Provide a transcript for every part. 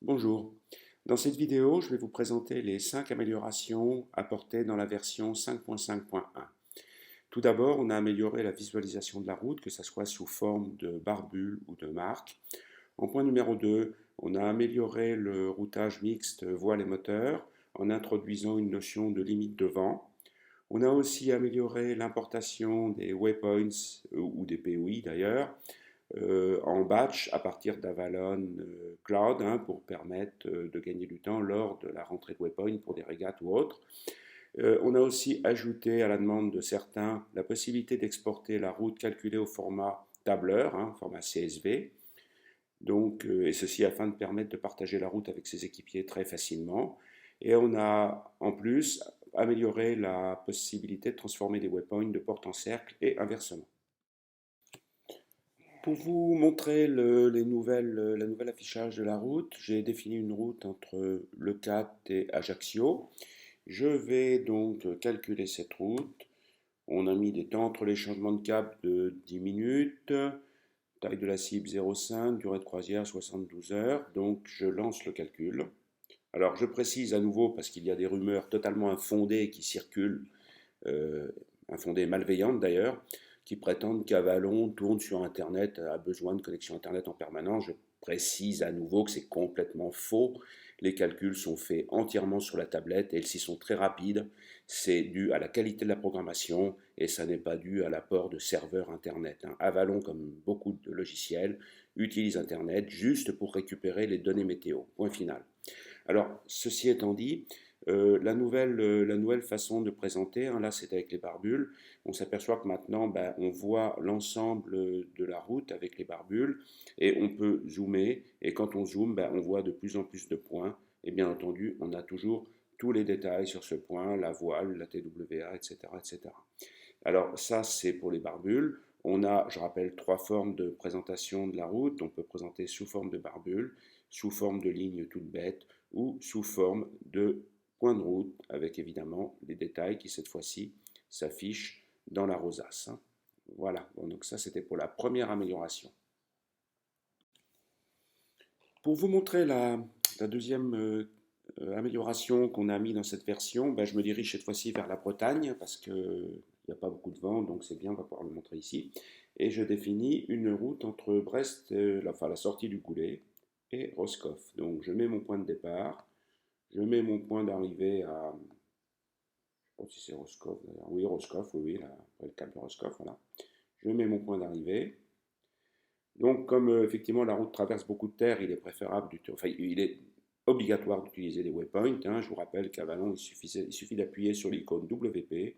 Bonjour. Dans cette vidéo, je vais vous présenter les 5 améliorations apportées dans la version 5.5.1. Tout d'abord, on a amélioré la visualisation de la route, que ce soit sous forme de barbule ou de marque. En point numéro 2, on a amélioré le routage mixte voile et moteur en introduisant une notion de limite de vent. On a aussi amélioré l'importation des waypoints ou des POI d'ailleurs en batch à partir d'Avalon Cloud pour permettre de gagner du temps lors de la rentrée de waypoint pour des régates ou autres. On a aussi ajouté à la demande de certains la possibilité d'exporter la route calculée au format tableur, format CSV. Donc, et ceci afin de permettre de partager la route avec ses équipiers très facilement. Et on a en plus amélioré la possibilité de transformer des waypoints de porte en cercle et inversement. Pour vous montrer la nouvelle affichage de la route, j'ai défini une route entre Le Cat et Ajaccio. Je vais donc calculer cette route. On a mis des temps entre les changements de cap de 10 minutes, taille de la cible 0,5, durée de croisière 72 heures. Donc je lance le calcul. Alors je précise à nouveau parce qu'il y a des rumeurs totalement infondées qui circulent, infondées et malveillantes d'ailleurs, qui prétendent qu'Avalon tourne sur Internet, a besoin de connexion Internet en permanence. Je précise à nouveau que c'est complètement faux. Les calculs sont faits entièrement sur la tablette et s'ils sont très rapides. C'est dû à la qualité de la programmation et ça n'est pas dû à l'apport de serveurs Internet. Avalon, comme beaucoup de logiciels, utilise Internet juste pour récupérer les données météo. Point final. Alors, ceci étant dit, la nouvelle façon de présenter, là c'est avec les barbules, on s'aperçoit que maintenant on voit l'ensemble de la route avec les barbules et on peut zoomer et quand on zoome, on voit de plus en plus de points et bien entendu on a toujours tous les détails sur ce point, la voile, la TWA, etc. etc. Alors ça c'est pour les barbules. On a, je rappelle, trois formes de présentation de la route. On peut présenter sous forme de barbule, sous forme de ligne toute bête ou sous forme de point de route avec évidemment les détails qui cette fois-ci s'affichent dans la rosace. Voilà, bon, donc ça c'était pour la première amélioration. Pour vous montrer la deuxième amélioration qu'on a mis dans cette version, je me dirige cette fois-ci vers la Bretagne parce qu'il n'y a pas beaucoup de vent, donc c'est bien, on va pouvoir le montrer ici. Et je définis une route entre Brest, la sortie du Goulet, et Roscoff. Donc je mets mon point de départ, je mets mon point d'arrivée à, je ne sais pas si c'est Roscoff d'ailleurs, oui Roscoff, oui, là, le cap de Roscoff, voilà. Je mets mon point d'arrivée. Donc, comme effectivement la route traverse beaucoup de terre, il est préférable, enfin, il est obligatoire d'utiliser les waypoints. Je vous rappelle qu'à Vallon, il suffit d'appuyer sur l'icône WP.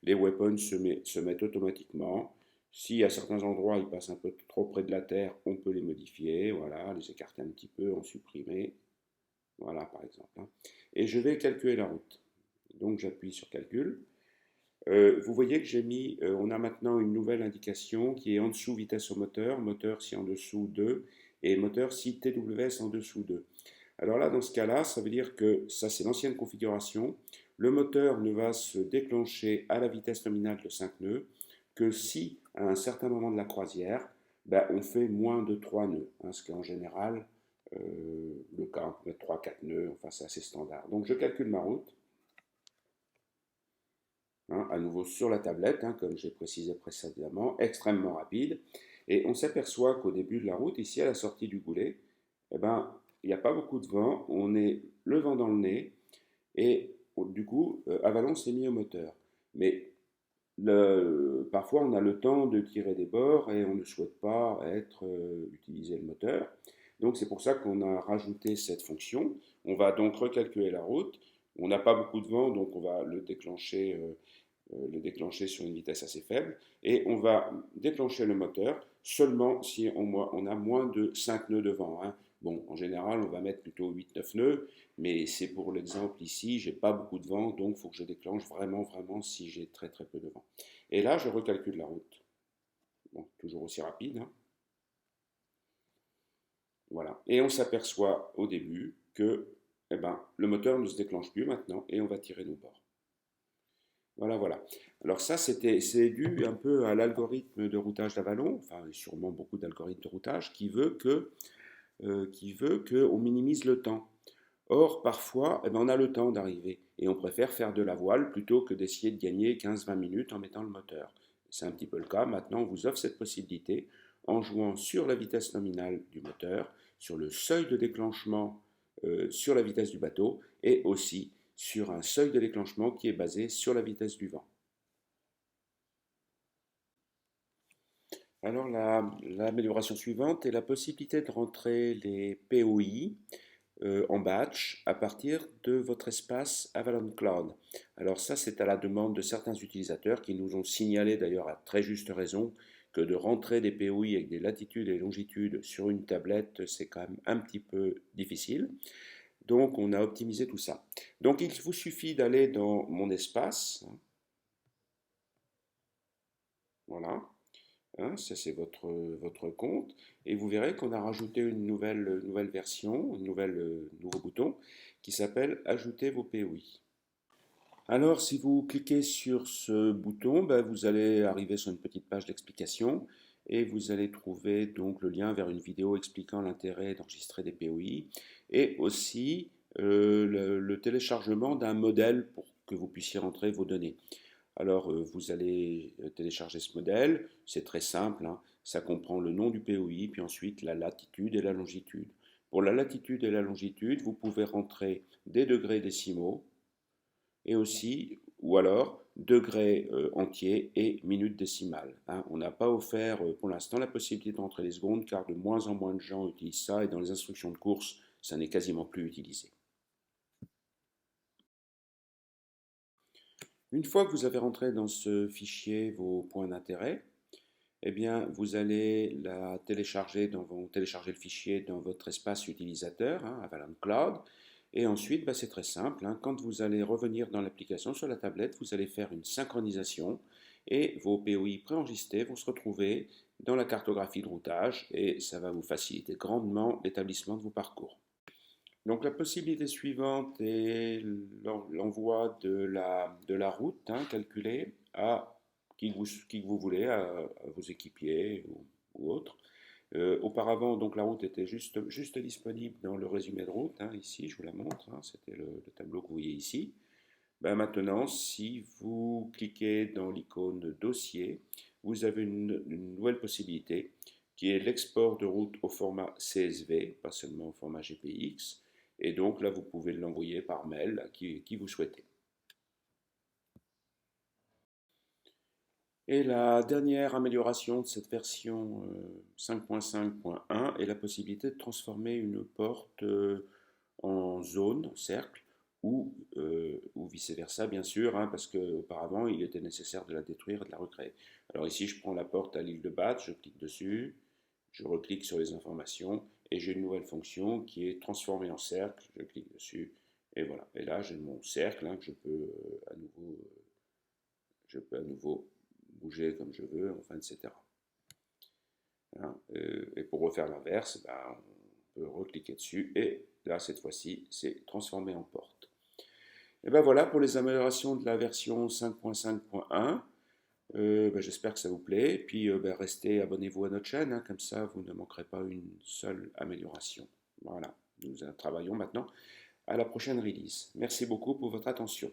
Les waypoints se mettent automatiquement. Si à certains endroits ils passent un peu trop près de la terre, on peut les modifier, voilà, les écarter un petit peu, en supprimer, voilà par exemple. Et je vais calculer la route. Donc j'appuie sur calcul. Vous voyez que on a maintenant une nouvelle indication qui est en dessous vitesse au moteur, moteur si en dessous 2 et moteur si TWS en dessous 2. Alors là, dans ce cas-là, ça veut dire que ça c'est l'ancienne configuration. Le moteur ne va se déclencher à la vitesse nominale de 5 nœuds que si à un certain moment de la croisière, on fait moins de 3 nœuds, ce qui est en général le cas, on peut mettre 3-4 nœuds, enfin c'est assez standard. Donc je calcule ma route. À nouveau sur la tablette, comme j'ai précisé précédemment, extrêmement rapide. Et on s'aperçoit qu'au début de la route, ici à la sortie du Goulet, il n'y a pas beaucoup de vent, on est le vent dans le nez, et du coup, Avalon s'est mis au moteur. Mais parfois, on a le temps de tirer des bords et on ne souhaite pas utiliser le moteur. Donc c'est pour ça qu'on a rajouté cette fonction. On va donc recalculer la route. On n'a pas beaucoup de vent, donc on va le déclencher sur une vitesse assez faible, et on va déclencher le moteur seulement si on a moins de 5 nœuds de vent. Bon, en général, on va mettre plutôt 8-9 nœuds, mais c'est pour l'exemple ici, j'ai pas beaucoup de vent, donc il faut que je déclenche vraiment si j'ai très très peu de vent. Et là, je recalcule la route. Bon, toujours aussi rapide. Voilà. Et on s'aperçoit au début que le moteur ne se déclenche plus maintenant, et on va tirer nos bords. Voilà, voilà. Alors ça, c'est dû un peu à l'algorithme de routage d'Avalon, enfin sûrement beaucoup d'algorithmes de routage, qui veut que qui veut qu'on minimise le temps. Or, parfois, eh ben, on a le temps d'arriver et on préfère faire de la voile plutôt que d'essayer de gagner 15-20 minutes en mettant le moteur. C'est un petit peu le cas. Maintenant, on vous offre cette possibilité en jouant sur la vitesse nominale du moteur, sur le seuil de déclenchement sur la vitesse du bateau et aussi sur un seuil de déclenchement qui est basé sur la vitesse du vent. Alors l'amélioration suivante est la possibilité de rentrer les POI en batch à partir de votre espace Avalon Cloud. Alors ça, c'est à la demande de certains utilisateurs qui nous ont signalé d'ailleurs à très juste raison que de rentrer des POI avec des latitudes et longitudes sur une tablette, c'est quand même un petit peu difficile. Donc on a optimisé tout ça. Donc il vous suffit d'aller dans mon espace. Voilà. Hein, ça c'est votre compte. Et vous verrez qu'on a rajouté une nouvelle version, nouveau bouton qui s'appelle Ajouter vos POI. Alors, si vous cliquez sur ce bouton, ben, vous allez arriver sur une petite page d'explication et vous allez trouver donc le lien vers une vidéo expliquant l'intérêt d'enregistrer des POI et aussi le téléchargement d'un modèle pour que vous puissiez rentrer vos données. Alors, vous allez télécharger ce modèle, c'est très simple, hein. Ça comprend le nom du POI, puis ensuite la latitude et la longitude. Pour la latitude et la longitude, vous pouvez rentrer des degrés décimaux, et aussi, ou alors, degrés entiers et minutes décimales, hein. On n'a pas offert pour l'instant la possibilité d'entrer les secondes, car de moins en moins de gens utilisent ça, et dans les instructions de course, ça n'est quasiment plus utilisé. Une fois que vous avez rentré dans ce fichier vos points d'intérêt, eh bien, vous allez télécharger le fichier dans votre espace utilisateur, hein, Avalon Cloud. Et ensuite, bah, c'est très simple, hein, quand vous allez revenir dans l'application sur la tablette, vous allez faire une synchronisation et vos POI préenregistrés vont se retrouver dans la cartographie de routage et ça va vous faciliter grandement l'établissement de vos parcours. Donc la possibilité suivante est l'envoi de la route, hein, calculée à qui que vous voulez, à vos équipiers ou autres. Auparavant, donc la route était juste disponible dans le résumé de route, hein, ici, je vous la montre, hein, c'était le tableau que vous voyez ici. Ben maintenant, si vous cliquez dans l'icône dossier, vous avez une nouvelle possibilité qui est l'export de route au format CSV, pas seulement au format GPX. Et donc là, vous pouvez l'envoyer par mail à qui vous souhaitez. Et la dernière amélioration de cette version 5.5.1 est la possibilité de transformer une porte en zone, en cercle, ou vice-versa, bien sûr, hein, parce qu'auparavant, il était nécessaire de la détruire et de la recréer. Alors ici, je prends la porte à l'île de Bath, je clique dessus, je reclique sur les informations, et j'ai une nouvelle fonction qui est transformer en cercle, je clique dessus, et voilà. Et là, j'ai mon cercle, hein, que je peux à nouveau bouger comme je veux, enfin, etc. Hein, et pour refaire l'inverse, ben, on peut recliquer dessus, et là, cette fois-ci, c'est transformer en porte. Et ben voilà pour les améliorations de la version 5.5.1. Ben, j'espère que ça vous plaît. Et puis ben, restez, abonnez-vous à notre chaîne, hein, comme ça vous ne manquerez pas une seule amélioration. Voilà, nous travaillons maintenant à la prochaine release. Merci beaucoup pour votre attention.